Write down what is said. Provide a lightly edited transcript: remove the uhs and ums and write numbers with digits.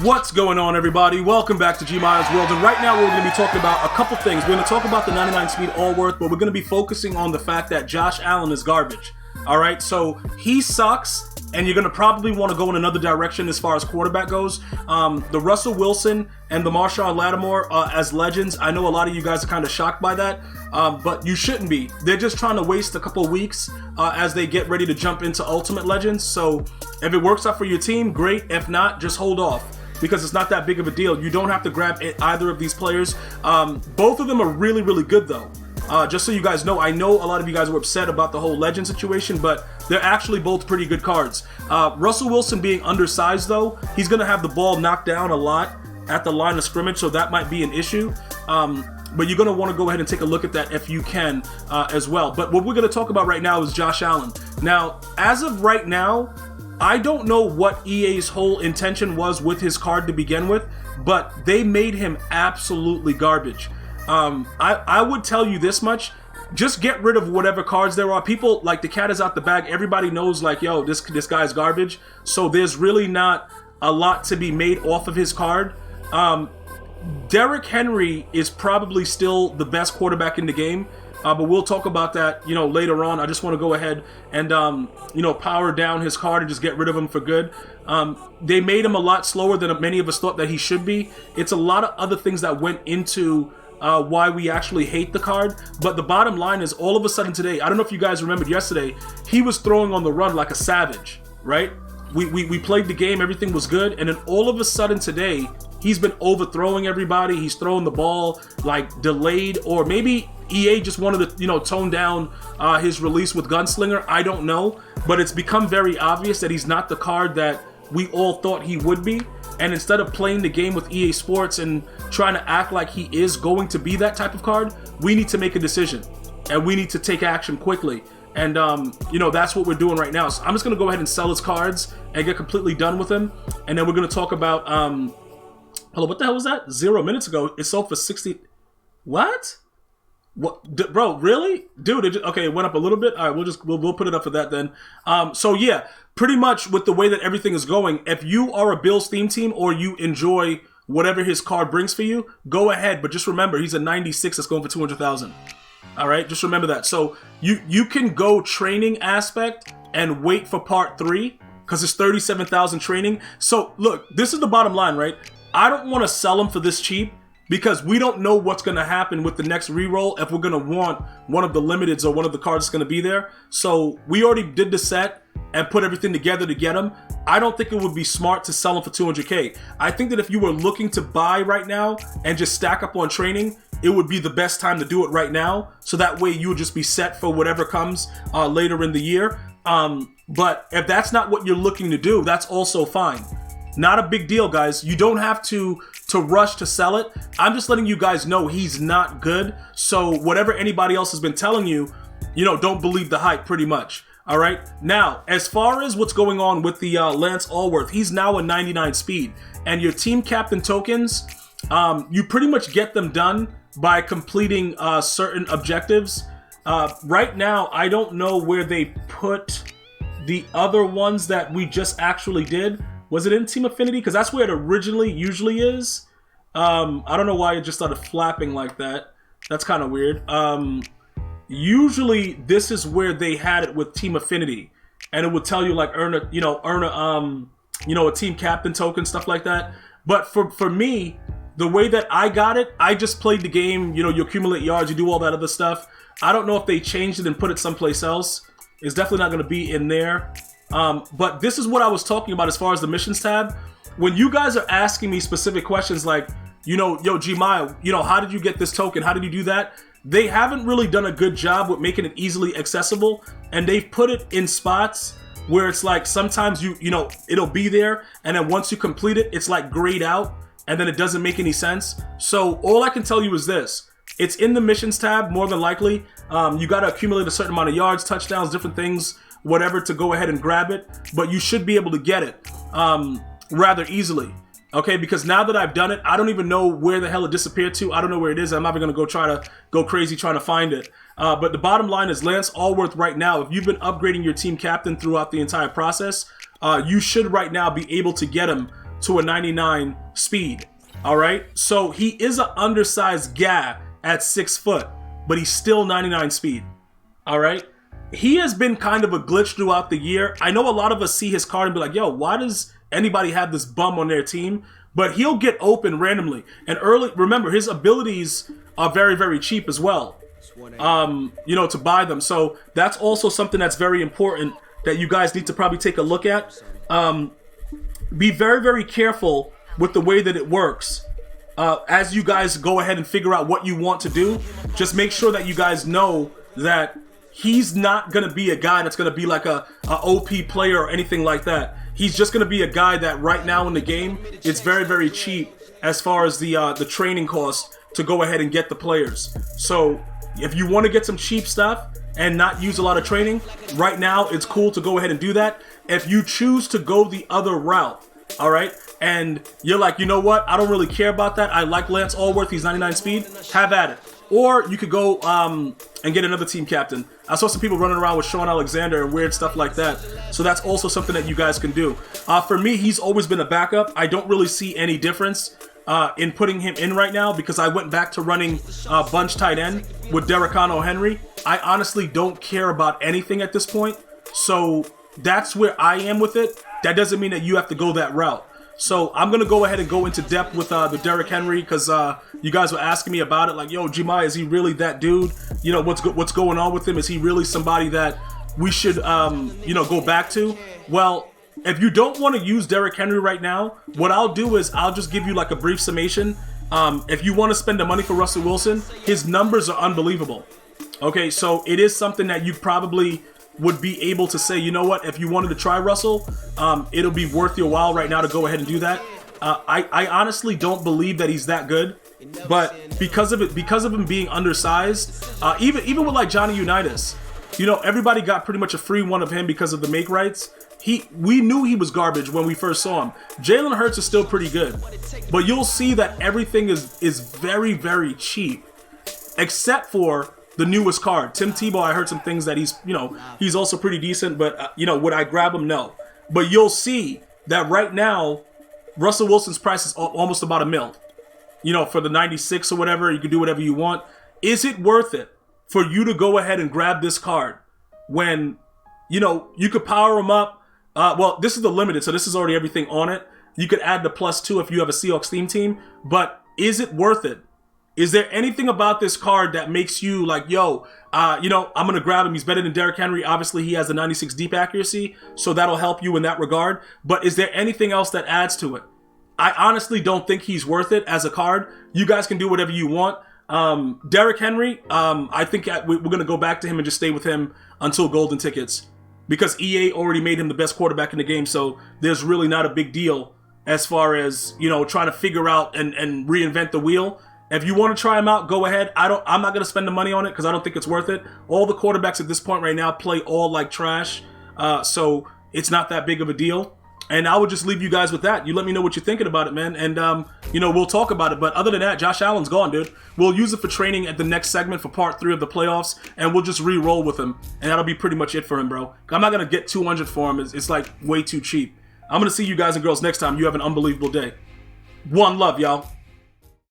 What's going on, everybody? Welcome back to GmiasWorld, and right now we're going to be talking about a couple things. We're going to talk about the 99 speed Alworth, but we're going to be focusing on the fact that Josh Allen is garbage. Alright, so he sucks, and you're going to probably want to go in another direction as far as quarterback goes. The Russell Wilson and the Marshawn Lattimore as legends, I know a lot of you guys are kind of shocked by that, but you shouldn't be. They're just trying to waste a couple weeks as they get ready to jump into Ultimate Legends, so if it works out for your team, great. If not, just hold off, because it's not that big of a deal. You don't have to grab either of these players. Both of them are really, really good, though. Just so you guys know, I know a lot of you guys were upset about the whole legend situation, but they're actually both pretty good cards. Russell Wilson being undersized, though, he's going to have the ball knocked down a lot at the line of scrimmage, so that might be an issue. But you're going to want to go ahead and take a look at that if you can as well. But what we're going to talk about right now is Josh Allen. Now, as of right now, I don't know what EA's whole intention was with his card to begin with, but they made him absolutely garbage. I would tell you this much: just get rid of whatever cards there are. People, like, the cat is out the bag. Everybody knows, like, yo, this guy's garbage. So there's really not a lot to be made off of his card. Derrick Henry is probably still the best quarterback in the game. But we'll talk about that, later on. I just want to go ahead and, power down his card and just get rid of him for good. They made him a lot slower than many of us thought that he should be. It's a lot of other things that went into why we actually hate the card. But the bottom line is, all of a sudden today, I don't know if you guys remembered yesterday, he was throwing on the run like a savage, right? We played the game, everything was good, and then all of a sudden today, he's been overthrowing everybody. He's throwing the ball like delayed, or maybe EA just wanted to, tone down his release with Gunslinger. I don't know, but it's become very obvious that he's not the card that we all thought he would be. And instead of playing the game with EA Sports and trying to act like he is going to be that type of card, we need to make a decision, and we need to take action quickly. And, that's what we're doing right now. So I'm just going to go ahead and sell his cards and get completely done with him. And then we're going to talk about, hello, what the hell was that? 0 minutes ago, it sold for 60. What? What, bro? Really, dude? Okay, it went up a little bit. All right, we'll put it up for that then. So yeah, pretty much with the way that everything is going, if you are a Bills theme team or you enjoy whatever his card brings for you, go ahead. But just remember, he's a 96 that's going for 200,000. All right, just remember that. So you can go training aspect and wait for part 3 because it's 37,000 training. So look, this is the bottom line, right? I don't want to sell him for this cheap, because we don't know what's going to happen with the next reroll, if we're going to want one of the limiteds or one of the cards that's going to be there. So we already did the set and put everything together to get him. I don't think it would be smart to sell him for 200K. I think that if you were looking to buy right now and just stack up on training, it would be the best time to do it right now. So that way you would just be set for whatever comes later in the year. But if that's not what you're looking to do, that's also fine. Not a big deal, guys. You don't have to rush to sell it. I'm just letting you guys know he's not good. So whatever anybody else has been telling you, don't believe the hype, pretty much. All right. Now, as far as what's going on with the Lance Alworth, he's now a 99 speed, and your team captain tokens, you pretty much get them done by completing certain objectives. Right now, I don't know where they put the other ones that we just actually did. Was it in Team Affinity? Because that's where it originally usually is. I don't know why it just started flapping like that. That's kind of weird. Usually this is where they had it with Team Affinity, and it would tell you like earn a team captain token, stuff like that. But for me, the way that I got it, I just played the game. You accumulate yards, you do all that other stuff. I don't know if they changed it and put it someplace else. It's definitely not going to be in there. But this is what I was talking about as far as the missions tab. When you guys are asking me specific questions like, yo, Gmia, how did you get this token? How did you do that? They haven't really done a good job with making it easily accessible, and they've put it in spots where it's like sometimes it'll be there, and then once you complete it, it's like grayed out, and then it doesn't make any sense. So all I can tell you is this: it's in the missions tab more than likely. You got to accumulate a certain amount of yards, touchdowns, different things, whatever, to go ahead and grab it, but you should be able to get it rather easily. Okay, because now that I've done it, I don't even know where the hell it disappeared to. I don't know where it is. I'm not even going to go crazy trying to find it. But the bottom line is Lance Alworth right now, if you've been upgrading your team captain throughout the entire process, you should right now be able to get him to a 99 speed. All right, so he is an undersized guy at 6 foot, but he's still 99 speed. All right, he has been kind of a glitch throughout the year. I know a lot of us see his card and be like, yo, why does anybody have this bum on their team? But he'll get open randomly. And remember, his abilities are very, very cheap as well, you know, to buy them. So that's also something that's very important that you guys need to probably take a look at. Be very, very careful with the way that it works. As you guys go ahead and figure out what you want to do, just make sure that you guys know that he's not going to be a guy that's going to be like a OP player or anything like that. He's just going to be a guy that right now in the game, it's very, very cheap as far as the training cost to go ahead and get the players. So if you want to get some cheap stuff and not use a lot of training, right now it's cool to go ahead and do that. If you choose to go the other route, all right, and you're like, you know what, I don't really care about that, I like Lance Alworth, he's 99 speed, have at it. Or you could go and get another team captain. I saw some people running around with Sean Alexander and weird stuff like that. So that's also something that you guys can do. For me, he's always been a backup. I don't really see any difference in putting him in right now because I went back to running bunch tight end with Derrickano Henry. I honestly don't care about anything at this point. So that's where I am with it. That doesn't mean that you have to go that route. So I'm going to go ahead and go into depth with the Derrick Henry because you guys were asking me about it. Like, yo, Gmia, is he really that dude? You know, what's going on with him? Is he really somebody that we should, you know, go back to? Well, if you don't want to use Derrick Henry right now, what I'll do is I'll just give you like a brief summation. If you want to spend the money for Russell Wilson, his numbers are unbelievable. Okay, so it is something that you probably would be able to say, you know what, if you wanted to try Russell, it'll be worth your while right now to go ahead and do that. I honestly don't believe that he's that good, but because of him being undersized, even with like Johnny Unitas, you know, everybody got pretty much a free one of him because of the make rights. We knew he was garbage when we first saw him. Jalen Hurts is still pretty good, but you'll see that everything is very, very cheap, except for the newest card. Tim Tebow, I heard some things that he's also pretty decent, but you know, would I grab him? No. But you'll see that right now, Russell Wilson's price is almost about $1 million. You know, for the 96 or whatever, you can do whatever you want. Is it worth it for you to go ahead and grab this card when, you know, you could power him up? Well, this is the limited, so this is already everything on it. You could add the +2 if you have a Seahawks theme team, but is it worth it? Is there anything about this card that makes you like, yo, you know, I'm going to grab him. He's better than Derrick Henry. Obviously, he has the 96 deep accuracy, so that'll help you in that regard. But is there anything else that adds to it? I honestly don't think he's worth it as a card. You guys can do whatever you want. Derrick Henry, I think we're going to go back to him and just stay with him until golden tickets because EA already made him the best quarterback in the game, so there's really not a big deal as far as, you know, trying to figure out and reinvent the wheel. If you want to try him out, go ahead. I'm not going to spend the money on it because I don't think it's worth it. All the quarterbacks at this point right now play all like trash. So it's not that big of a deal. And I would just leave you guys with that. You let me know what you're thinking about it, man. And, you know, we'll talk about it. But other than that, Josh Allen's gone, dude. We'll use it for training at the next segment for part 3 of the playoffs. And we'll just re-roll with him. And that'll be pretty much it for him, bro. I'm not going to get 200 for him. It's like way too cheap. I'm going to see you guys and girls next time. You have an unbelievable day. One love, y'all.